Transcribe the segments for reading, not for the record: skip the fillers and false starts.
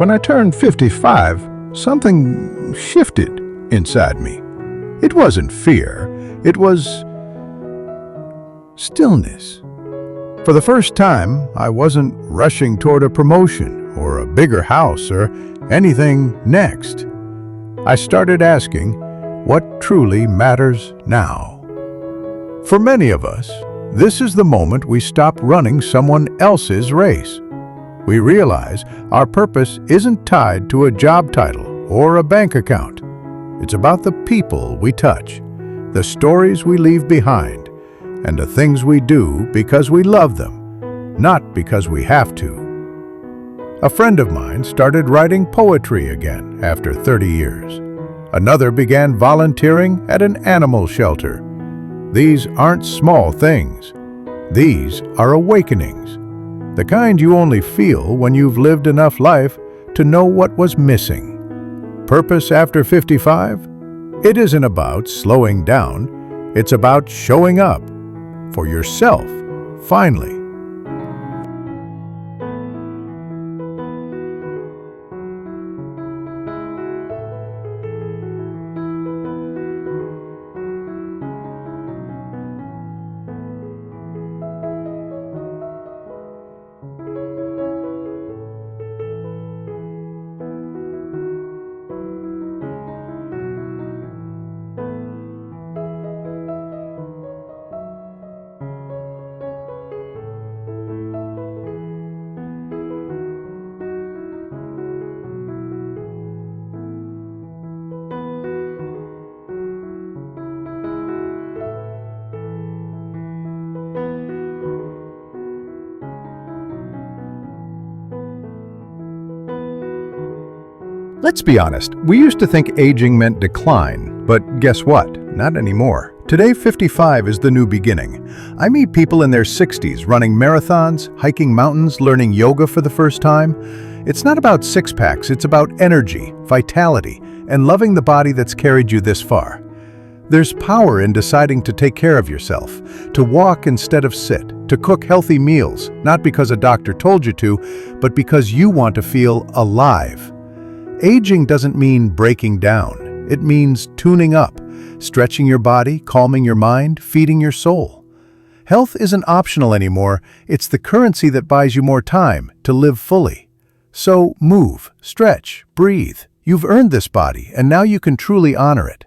When I turned 55, something shifted inside me. It wasn't fear, it was stillness. For the first time, I wasn't rushing toward a promotion or a bigger house or anything next. I started asking, what truly matters now? For many of us, this is the moment we stop running someone else's race. We realize our purpose isn't tied to a job title or a bank account. It's about the people we touch, the stories we leave behind, and the things we do because we love them, not because we have to. A friend of mine started writing poetry again after 30 years. Another began volunteering at an animal shelter. These aren't small things. These are awakenings. The kind you only feel when you've lived enough life to know what was missing. Purpose after 55? It isn't about slowing down. It's about showing up for yourself, finally. Let's be honest, we used to think aging meant decline, but guess what? Not anymore. Today, 55 is the new beginning. I meet people in their 60s running marathons, hiking mountains, learning yoga for the first time. It's not about six-packs, it's about energy, vitality, and loving the body that's carried you this far. There's power in deciding to take care of yourself, to walk instead of sit, to cook healthy meals, not because a doctor told you to, but because you want to feel alive. Aging doesn't mean breaking down. It means tuning up, stretching your body, calming your mind, feeding your soul. Health isn't optional anymore. It's the currency that buys you more time to live fully. So move, stretch, breathe. You've earned this body, and now you can truly honor it.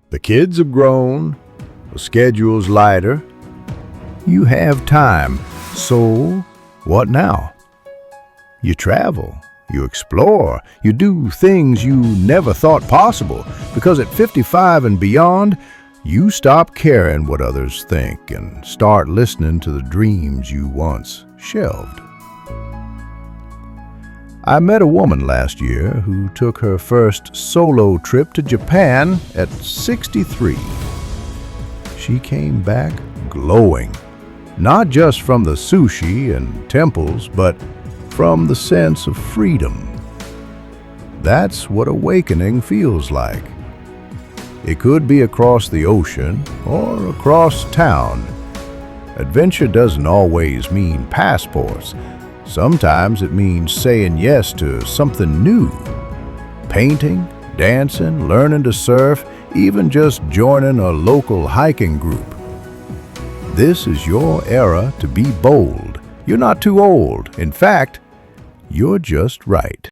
The kids have grown, the schedule's lighter. You have time, so what now? You travel, you explore, you do things you never thought possible, because at 55 and beyond, you stop caring what others think and start listening to the dreams you once shelved. I met a woman last year who took her first solo trip to Japan at 63. She came back glowing, not just from the sushi and temples, but from the sense of freedom. That's what awakening feels like. It could be across the ocean or across town. Adventure doesn't always mean passports. Sometimes it means saying yes to something new. Painting, dancing, learning to surf, even just joining a local hiking group. This is your era to be bold. You're not too old. In fact, You're just right.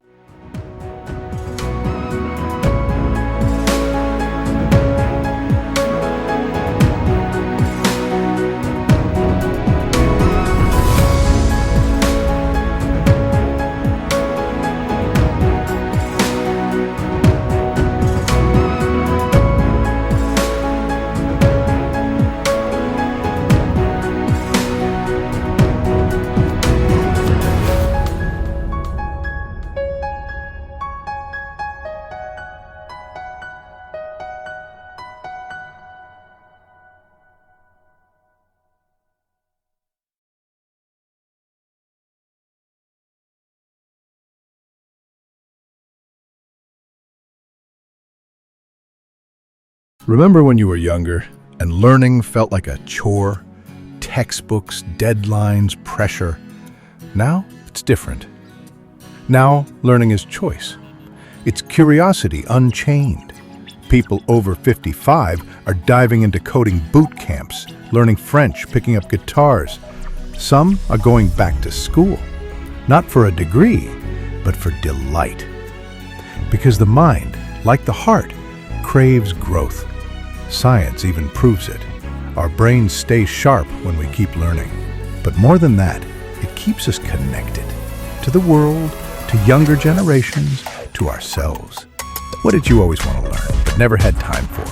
Remember when you were younger and learning felt like a chore? Textbooks, deadlines, pressure. Now it's different. Now learning is choice. It's curiosity unchained. People over 55 are diving into coding boot camps, learning French, picking up guitars. Some are going back to school, not for a degree, but for delight. Because the mind, like the heart, craves growth. Science even proves it. Our brains stay sharp when we keep learning. But more than that, it keeps us connected to the world, to younger generations, to ourselves. What did you always want to learn but never had time for?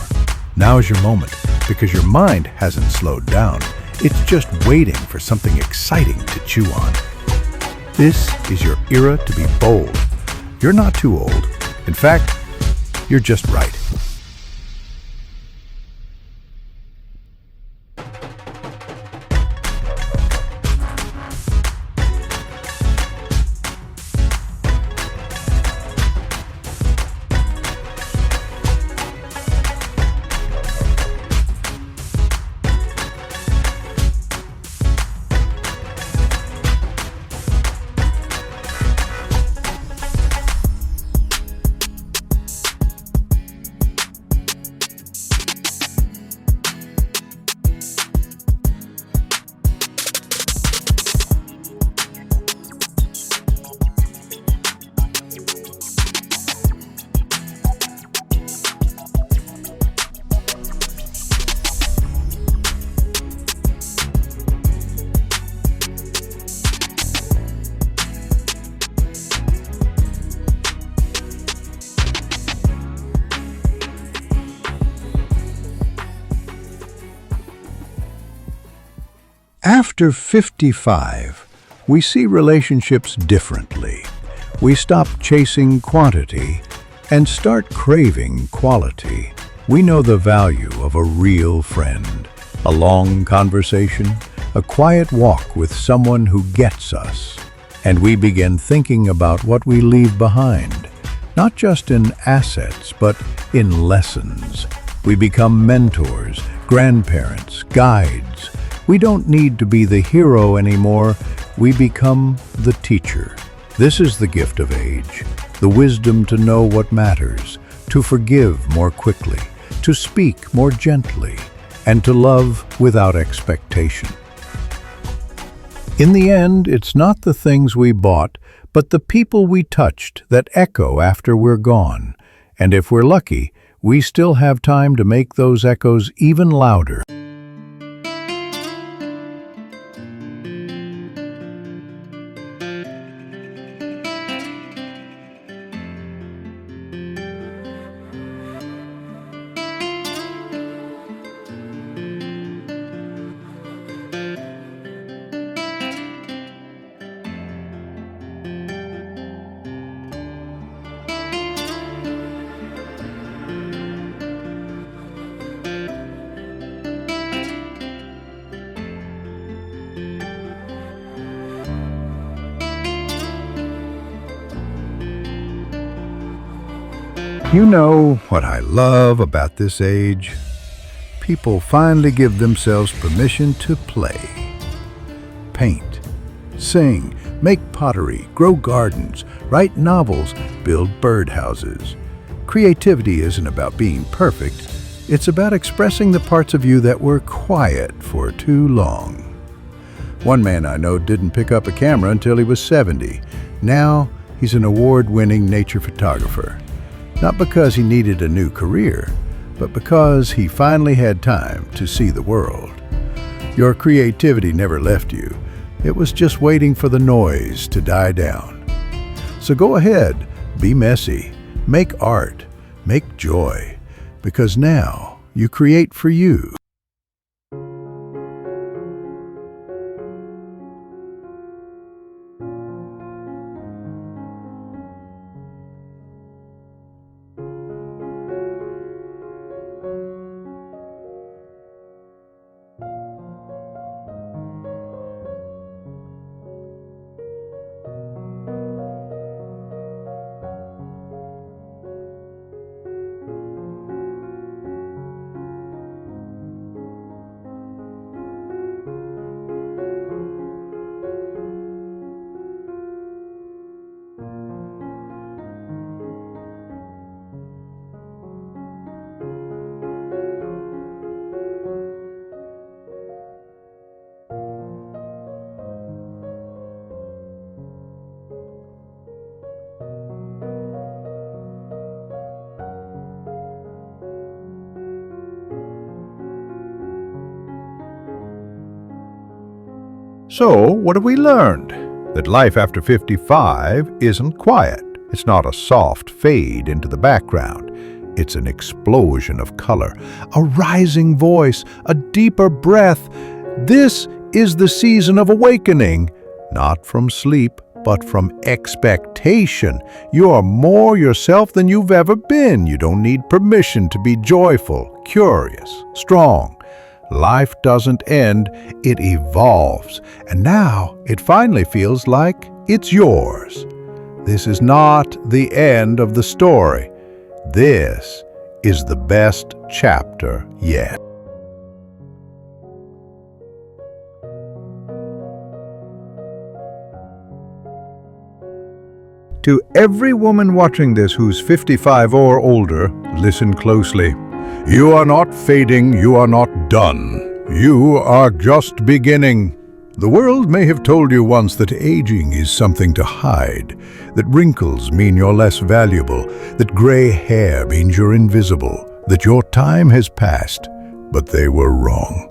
Now is your moment, because your mind hasn't slowed down. It's just waiting for something exciting to chew on. This is your era to be bold. You're not too old. In fact, you're just right. After 55, we see relationships differently. We stop chasing quantity and start craving quality. We know the value of a real friend, a long conversation, a quiet walk with someone who gets us. And we begin thinking about what we leave behind, not just in assets, but in lessons. We become mentors, grandparents, guides. We don't need to be the hero anymore. We become the teacher. This is the gift of age, the wisdom to know what matters, to forgive more quickly, to speak more gently, and to love without expectation. In the end, it's not the things we bought, but the people we touched that echo after we're gone. And if we're lucky, we still have time to make those echoes even louder. You know what I love about this age? People finally give themselves permission to play. Paint, sing, make pottery, grow gardens, write novels, build birdhouses. Creativity isn't about being perfect. It's about expressing the parts of you that were quiet for too long. One man I know didn't pick up a camera until he was 70. Now, he's an award-winning nature photographer. Not because he needed a new career, but because he finally had time to see the world. Your creativity never left you. It was just waiting for the noise to die down. So go ahead, be messy, make art, make joy, because now you create for you. So, what have we learned? That life after 55 isn't quiet. It's not a soft fade into the background. It's an explosion of color, a rising voice, a deeper breath. This is the season of awakening, not from sleep, but from expectation. You are more yourself than you've ever been. You don't need permission to be joyful, curious, strong. Life doesn't end, it evolves, and now it finally feels like it's yours. This is not the end of the story. This is the best chapter yet. To every woman watching this who's 55 or older, listen closely. You are not fading, you are not done. You are just beginning. The world may have told you once that aging is something to hide, that wrinkles mean you're less valuable, that gray hair means you're invisible, that your time has passed. But they were wrong.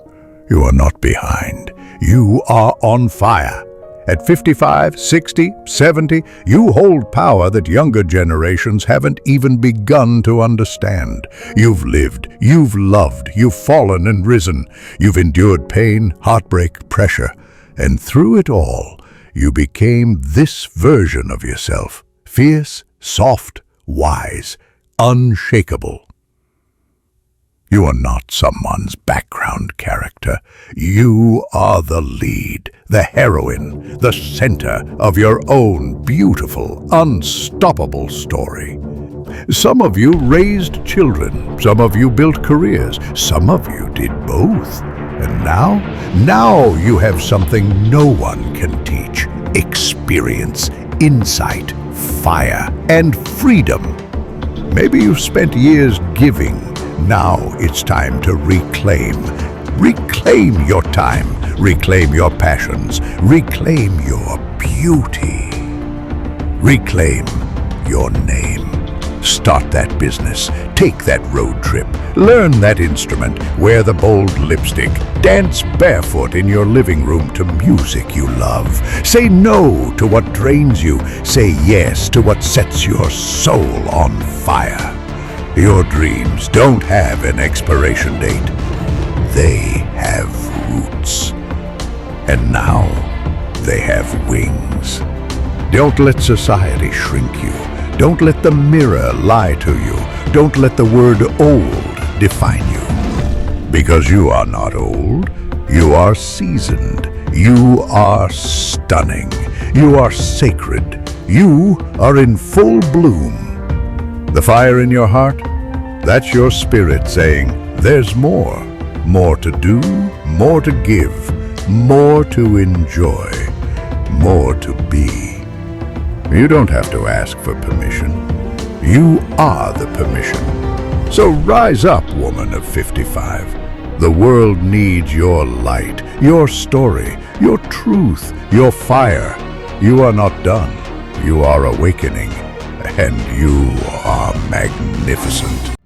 You are not behind. You are on fire. At 55, 60, 70, you hold power that younger generations haven't even begun to understand. You've lived, you've loved, you've fallen and risen. You've endured pain, heartbreak, pressure. And through it all, you became this version of yourself. Fierce, soft, wise, unshakable. You are not someone's background character. You are the lead, the heroine, the center of your own beautiful, unstoppable story. Some of you raised children, some of you built careers, some of you did both. And now you have something no one can teach. Experience, insight, fire, and freedom. Maybe you've spent years giving. Now it's time to reclaim. Reclaim your time. Reclaim your passions. Reclaim your beauty. Reclaim your name. Start that business. Take that road trip. Learn that instrument. Wear the bold lipstick. Dance barefoot in your living room to music you love. Say no to what drains you. Say yes to what sets your soul on fire. Your dreams don't have an expiration date. They have roots. And now they have wings. Don't let society shrink you. Don't let the mirror lie to you. Don't let the word old define you. Because you are not old. You are seasoned. You are stunning. You are sacred. You are in full bloom. The fire in your heart? That's your spirit saying, there's more. More to do, more to give, more to enjoy, more to be. You don't have to ask for permission. You are the permission. So rise up, woman of 55. The world needs your light, your story, your truth, your fire. You are not done. You are awakening, and you are magnificent.